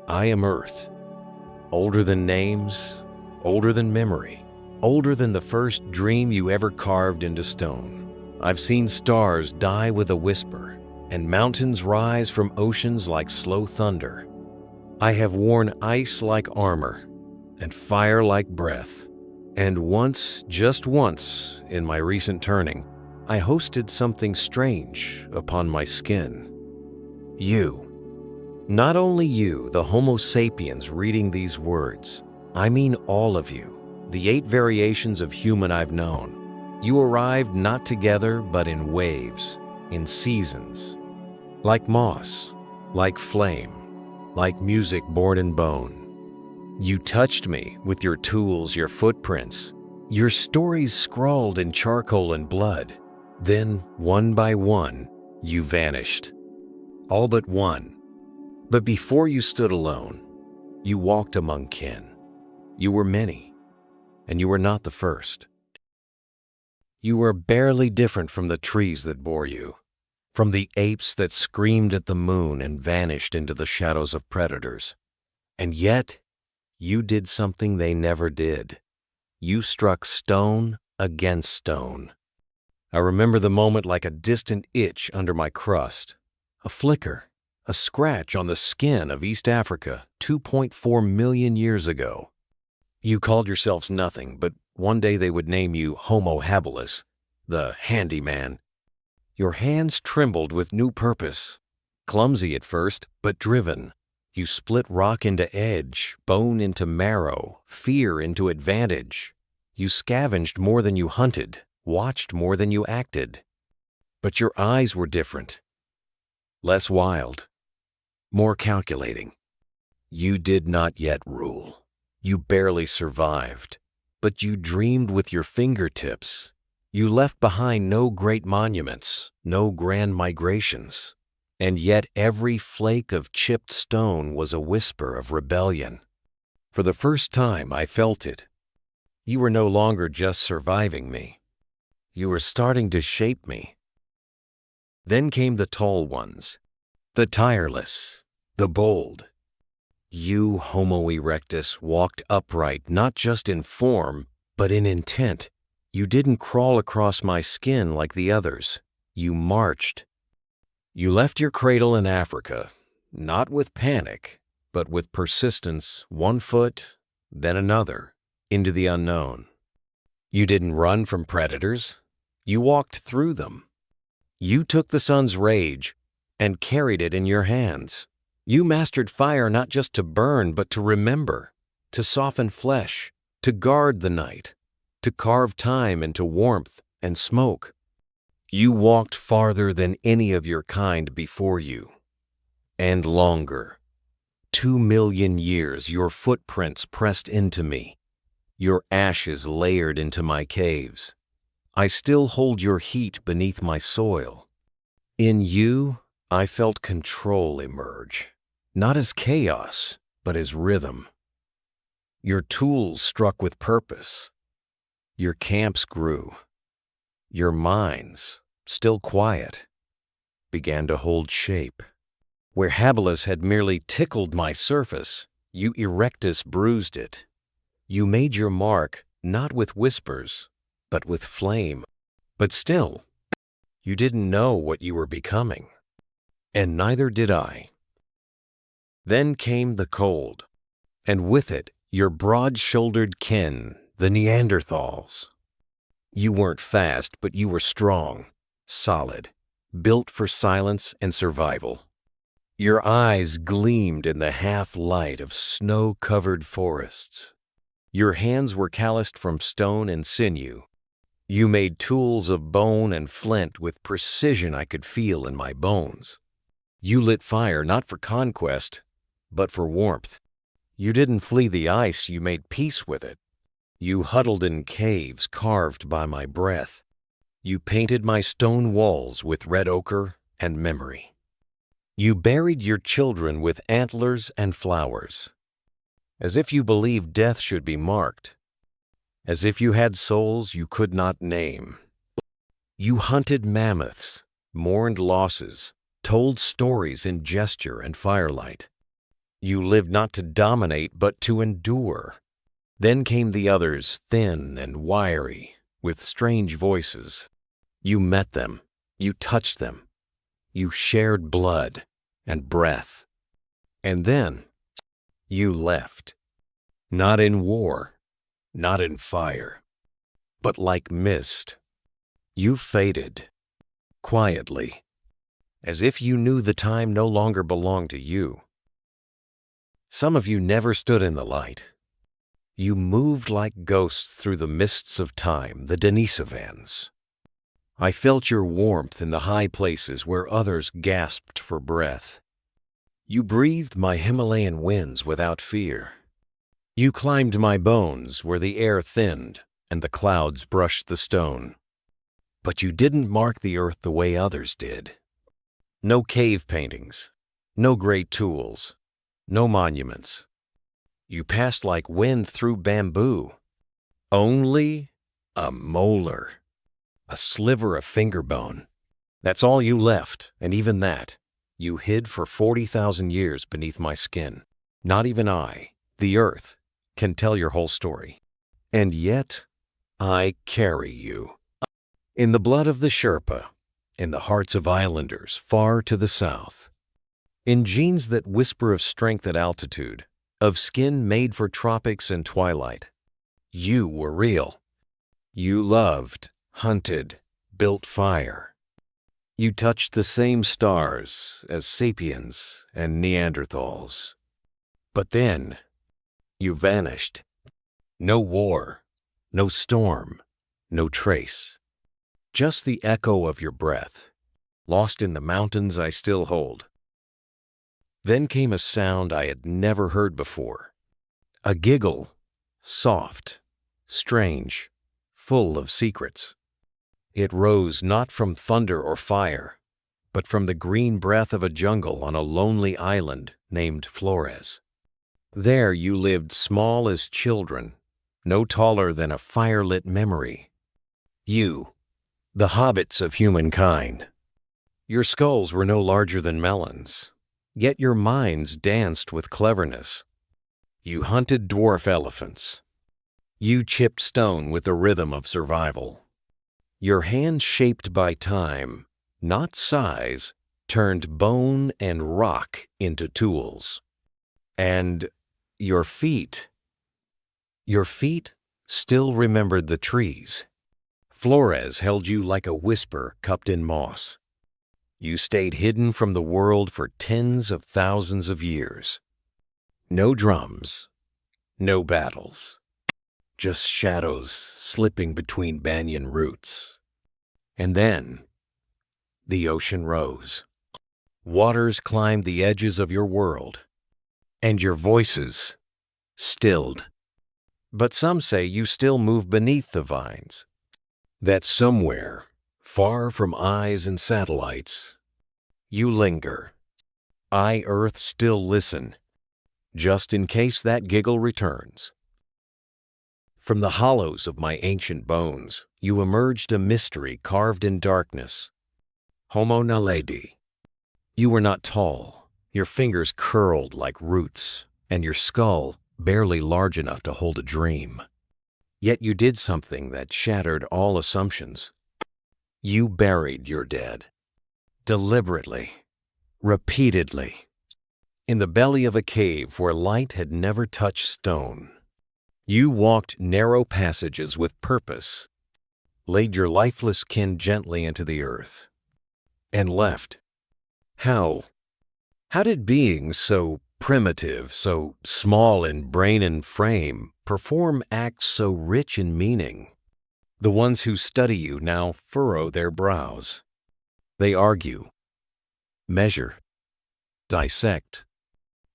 I am Earth, older than names, older than memory, older than the first dream you ever carved into stone. I've seen stars die with a whisper, and mountains rise from oceans like slow thunder. I have worn ice like armor, and fire like breath. And once, just once, in my recent turning, I hosted something strange upon my skin. You. Not only you, the Homo sapiens reading these words, I mean all of you, the 8 variations of human I've known. You arrived not together, but in waves, in seasons. Like moss, like flame, like music born in bone. You touched me with your tools, your footprints, your stories scrawled in charcoal and blood. Then, one by one, you vanished. All but one. But before you stood alone, you walked among kin. You were many, and you were not the first. You were barely different from the trees that bore you, from the apes that screamed at the moon and vanished into the shadows of predators. And yet, you did something they never did. You struck stone against stone. I remember the moment like a distant itch under my crust, a flicker, a scratch on the skin of East Africa 2.4 million years ago. You called yourselves nothing, but one day they would name you Homo habilis, the handyman. Your hands trembled with new purpose, clumsy at first, but driven. You split rock into edge, bone into marrow, fear into advantage. You scavenged more than you hunted, watched more than you acted. But your eyes were different, less wild, more calculating. You did not yet rule. You barely survived, but you dreamed with your fingertips. You left behind no great monuments, no grand migrations, and yet every flake of chipped stone was a whisper of rebellion. For the first time, I felt it. You were no longer just surviving me. You were starting to shape me. Then came the tall ones, the tireless, the bold. You, Homo erectus, walked upright not just in form, but in intent. You didn't crawl across my skin like the others. You marched. You left your cradle in Africa, not with panic, but with persistence, 1 foot, then another, into the unknown. You didn't run from predators. You walked through them. You took the sun's rage and carried it in your hands. You mastered fire not just to burn, but to remember, to soften flesh, to guard the night, to carve time into warmth and smoke. You walked farther than any of your kind before you, and longer. 2 million years your footprints pressed into me, your ashes layered into my caves. I still hold your heat beneath my soil. In you, I felt control emerge, not as chaos, but as rhythm. Your tools struck with purpose. Your camps grew. Your minds, still quiet, began to hold shape. Where habilis had merely tickled my surface, you erectus bruised it. You made your mark not with whispers, but with flame. But still, you didn't know what you were becoming. And neither did I. Then came the cold, and with it, your broad-shouldered kin, the Neanderthals. You weren't fast, but you were strong, solid, built for silence and survival. Your eyes gleamed in the half-light of snow-covered forests. Your hands were calloused from stone and sinew. You made tools of bone and flint with precision I could feel in my bones. You lit fire not for conquest, but for warmth. You didn't flee the ice, you made peace with it. You huddled in caves carved by my breath. You painted my stone walls with red ochre and memory. You buried your children with antlers and flowers, as if you believed death should be marked, as if you had souls you could not name. You hunted mammoths, mourned losses, told stories in gesture and firelight. You lived not to dominate, but to endure. Then came the others, thin and wiry, with strange voices. You met them. You touched them. You shared blood and breath. And then you left. Not in war, not in fire, but like mist. You faded, quietly, as if you knew the time no longer belonged to you. Some of you never stood in the light. You moved like ghosts through the mists of time, the Denisovans. I felt your warmth in the high places where others gasped for breath. You breathed my Himalayan winds without fear. You climbed my bones where the air thinned and the clouds brushed the stone. But you didn't mark the earth the way others did. No cave paintings, no great tools, no monuments. You passed like wind through bamboo. Only a molar, a sliver of finger bone. That's all you left, and even that, you hid for 40,000 years beneath my skin. Not even I, the earth, can tell your whole story. And yet, I carry you. In the blood of the Sherpa, in the hearts of islanders far to the south. In genes that whisper of strength at altitude, of skin made for tropics and twilight. You were real. You loved, hunted, built fire. You touched the same stars as sapiens and Neanderthals. But then, you vanished. No war, no storm, no trace. Just the echo of your breath, lost in the mountains I still hold. Then came a sound I had never heard before. A giggle, soft, strange, full of secrets. It rose not from thunder or fire, but from the green breath of a jungle on a lonely island named Flores. There you lived small as children, no taller than a firelit memory. You, the hobbits of humankind. Your skulls were no larger than melons, yet your minds danced with cleverness. You hunted dwarf elephants. You chipped stone with the rhythm of survival. Your hands shaped by time, not size, turned bone and rock into tools. And your feet still remembered the trees. Flores held you like a whisper cupped in moss. You stayed hidden from the world for tens of thousands of years. No drums, no battles, just shadows slipping between banyan roots. And then, the ocean rose. Waters climbed the edges of your world, and your voices stilled. But some say you still move beneath the vines. That somewhere, far from eyes and satellites, you linger. I, Earth, still listen, just in case that giggle returns. From the hollows of my ancient bones, you emerged a mystery carved in darkness. Homo naledi. You were not tall, your fingers curled like roots, and your skull barely large enough to hold a dream. Yet you did something that shattered all assumptions. You buried your dead. Deliberately. Repeatedly. In the belly of a cave where light had never touched stone. You walked narrow passages with purpose, laid your lifeless kin gently into the earth, and left. How? How did beings so primitive, so small in brain and frame, perform acts so rich in meaning? The ones who study you now furrow their brows. They argue, measure, dissect.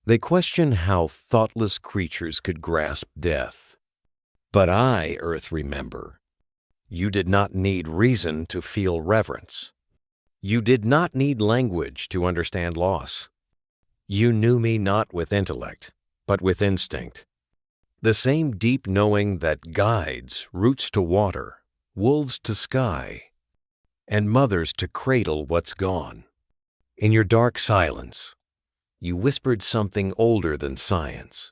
They question how thoughtless creatures could grasp death. But I, Earth, remember, you did not need reason to feel reverence. You did not need language to understand loss. You knew me not with intellect, but with instinct. The same deep knowing that guides roots to water, wolves to sky, and mothers to cradle what's gone. In your dark silence, You whispered something older than science.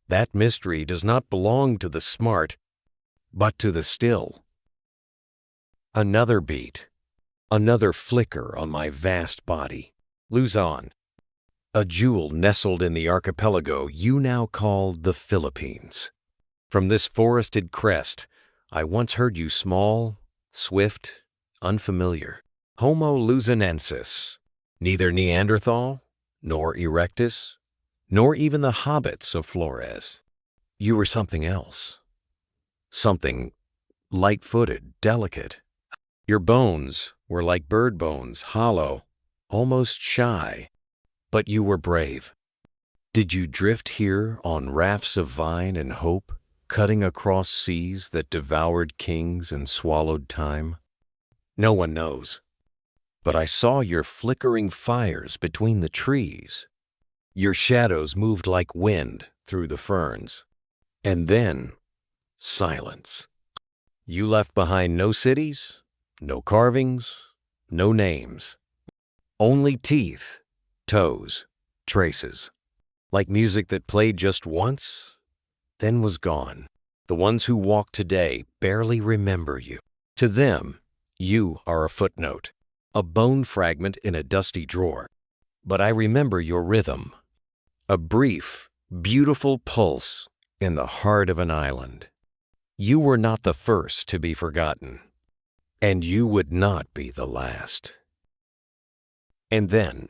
That mystery does not belong to the smart, but to the still. Another beat, another flicker on my vast body. Luzon, a jewel nestled in the archipelago you now call the Philippines. From this forested crest, I once heard you small, swift, unfamiliar. Homo luzonensis, neither Neanderthal, nor erectus, nor even the hobbits of Flores. You were something else. Something light-footed, delicate. Your bones were like bird bones, hollow, almost shy, but you were brave. Did you drift here on rafts of vine and hope, cutting across seas that devoured kings and swallowed time? No one knows. But I saw your flickering fires between the trees. Your shadows moved like wind through the ferns. And then, silence. You left behind no cities, no carvings, no names. Only teeth, toes, traces. Like music that played just once, then was gone. The ones who walk today barely remember you. To them, you are a footnote, a bone fragment in a dusty drawer. But I remember your rhythm, a brief, beautiful pulse in the heart of an island. You were not the first to be forgotten, and you would not be the last. And then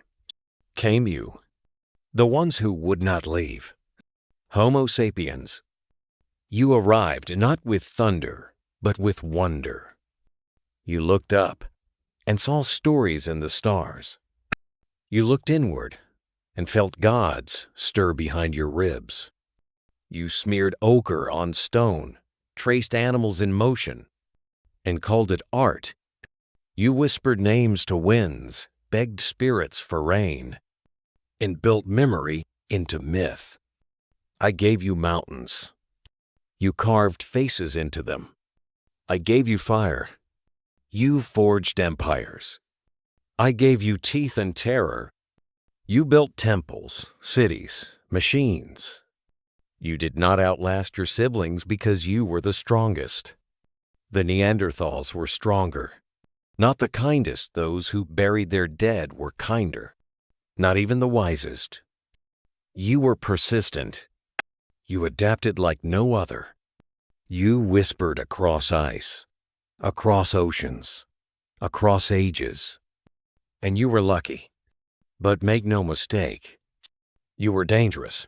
came you, the ones who would not leave. Homo sapiens. You arrived not with thunder, but with wonder. You looked up and saw stories in the stars. You looked inward and felt gods stir behind your ribs. You smeared ochre on stone, traced animals in motion, and called it art. You whispered names to winds, begged spirits for rain, and built memory into myth. I gave you mountains. You carved faces into them. I gave you fire. You forged empires. I gave you teeth and terror. You built temples, cities, machines. You did not outlast your siblings because you were the strongest. The Neanderthals were stronger. Not the kindest, those who buried their dead were kinder. Not even the wisest. You were persistent. You adapted like no other. You whispered across ice, across oceans, across ages. And you were lucky. But make no mistake, you were dangerous.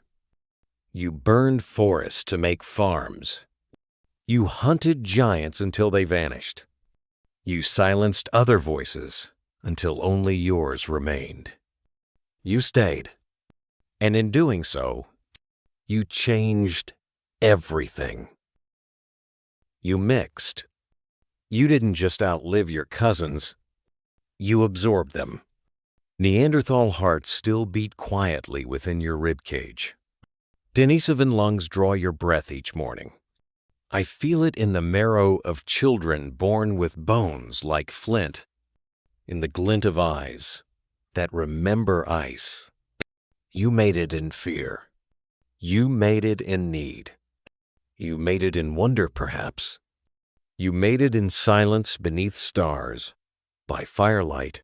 You burned forests to make farms. You hunted giants until they vanished. You silenced other voices until only yours remained. You stayed, and in doing so, you changed everything. You mixed. You didn't just outlive your cousins, you absorbed them. Neanderthal hearts still beat quietly within your ribcage. Denisovan lungs draw your breath each morning. I feel it in the marrow of children born with bones like flint, in the glint of eyes that remember ice. You made it in fear. You made it in need. You made it in wonder, perhaps. You made it in silence beneath stars, by firelight,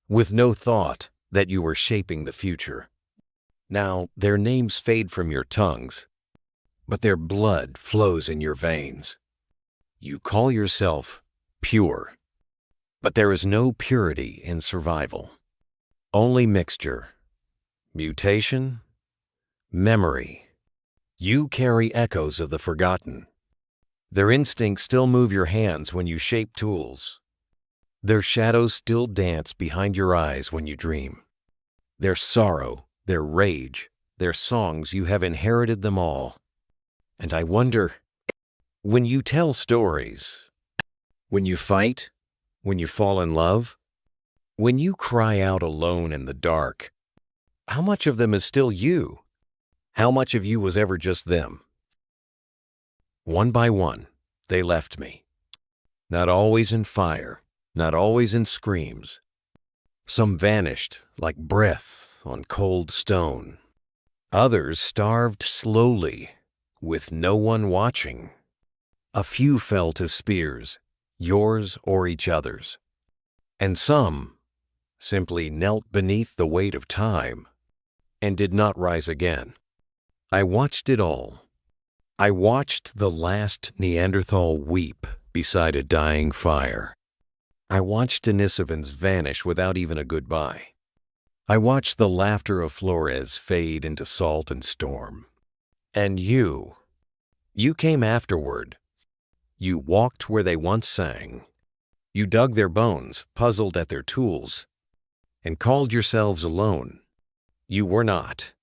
with no thought that you were shaping the future. Now their names fade from your tongues, but their blood flows in your veins. You call yourself pure, but there is no purity in survival. Only mixture, mutation, memory. You carry echoes of the forgotten. Their instincts still move your hands when you shape tools. Their shadows still dance behind your eyes when you dream. Their sorrow, their rage, their songs, you have inherited them all. And I wonder, when you tell stories, when you fight, when you fall in love, when you cry out alone in the dark, how much of them is still you? How much of you was ever just them? One by one, they left me. Not always in fire, not always in screams. Some vanished like breath on cold stone. Others starved slowly, with no one watching. A few fell to spears, yours or each other's. And some simply knelt beneath the weight of time and did not rise again. I watched it all. I watched the last Neanderthal weep beside a dying fire. I watched Denisovans vanish without even a goodbye. I watched the laughter of Flores fade into salt and storm. And you came afterward. You walked where they once sang. You dug their bones, puzzled at their tools, and called yourselves alone. You were not.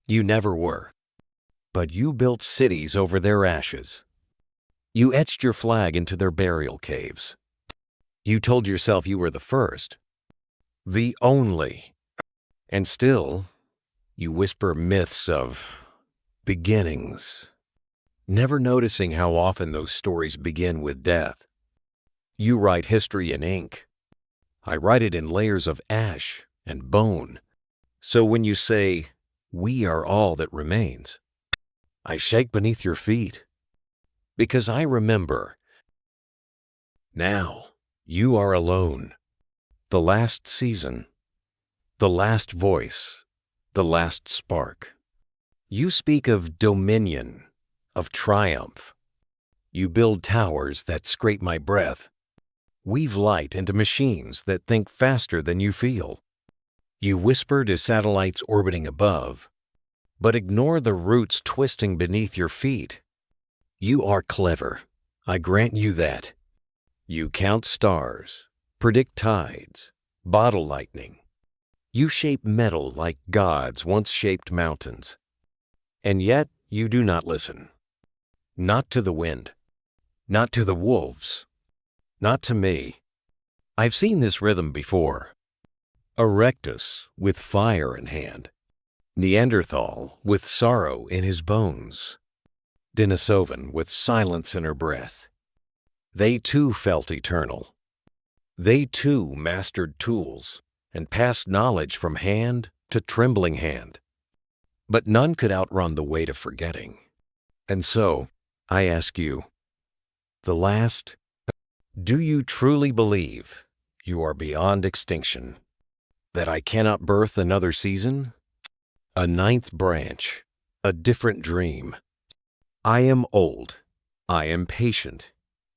You never were. But you built cities over their ashes. You etched your flag into their burial caves. You told yourself you were the first, the only. And still, you whisper myths of beginnings, never noticing how often those stories begin with death. You write history in ink. I write it in layers of ash and bone. So when you say, "We are all that remains," I shake beneath your feet. Because I remember. Now, you are alone. The last season. The last voice. The last spark. You speak of dominion, of triumph. You build towers that scrape my breath. Weave light into machines that think faster than you feel. You whisper to satellites orbiting above, but ignore the roots twisting beneath your feet. You are clever. I grant you that. You count stars, predict tides, bottle lightning. You shape metal like gods once shaped mountains. And yet you do not listen. Not to the wind. Not to the wolves. Not to me. I've seen this rhythm before. Erectus with fire in hand. Neanderthal with sorrow in his bones. Denisovan with silence in her breath. They too felt eternal. They too mastered tools and passed knowledge from hand to trembling hand. But none could outrun the weight of forgetting. And so, I ask you, the last, do you truly believe you are beyond extinction? That I cannot birth another season? A ninth branch, a different dream. I am old. I am patient.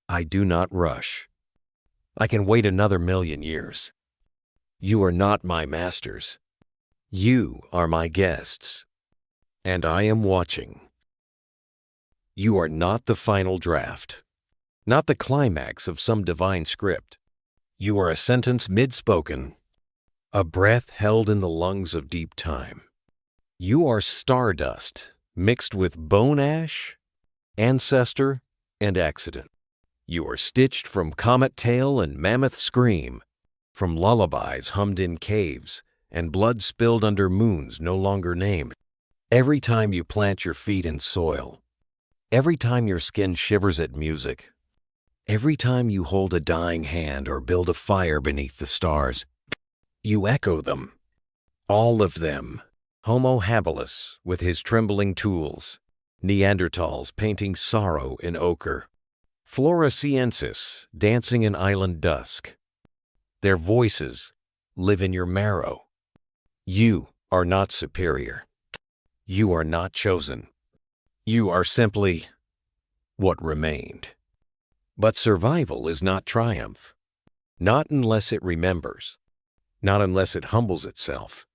I do not rush. I can wait another 1,000,000 years. You are not my masters. You are my guests. And I am watching. You are not the final draft, not the climax of some divine script. You are a sentence mid-spoken, a breath held in the lungs of deep time. You are stardust mixed with bone ash, ancestor, and accident. You are stitched from comet tail and mammoth scream, from lullabies hummed in caves and blood spilled under moons no longer named. Every time you plant your feet in soil, every time your skin shivers at music, every time you hold a dying hand or build a fire beneath the stars, you echo them, all of them. Homo habilis with his trembling tools, Neanderthals painting sorrow in ochre, floresiensis dancing in island dusk. Their voices live in your marrow. You are not superior. You are not chosen. You are simply what remained. But survival is not triumph. Not unless it remembers. Not unless it humbles itself.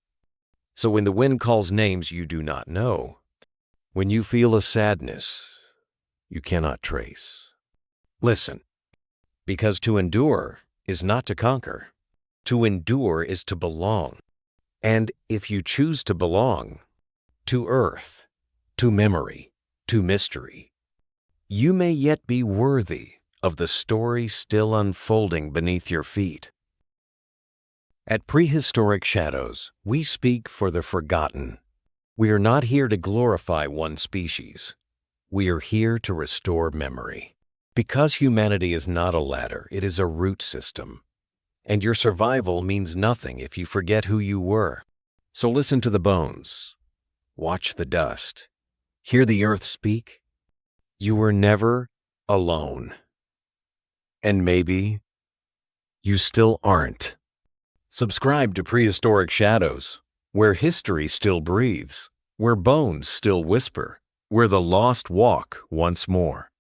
So when the wind calls names you do not know, when you feel a sadness you cannot trace, listen, because to endure is not to conquer. To endure is to belong. And if you choose to belong to earth, to memory, to mystery, you may yet be worthy of the story still unfolding beneath your feet. At Prehistoric Shadows, we speak for the forgotten. We are not here to glorify one species. We are here to restore memory. Because humanity is not a ladder, it is a root system. And your survival means nothing if you forget who you were. So listen to the bones. Watch the dust. Hear the earth speak. You were never alone. And maybe you still aren't. Subscribe to Prehistoric Shadows, where history still breathes, where bones still whisper, where the lost walk once more.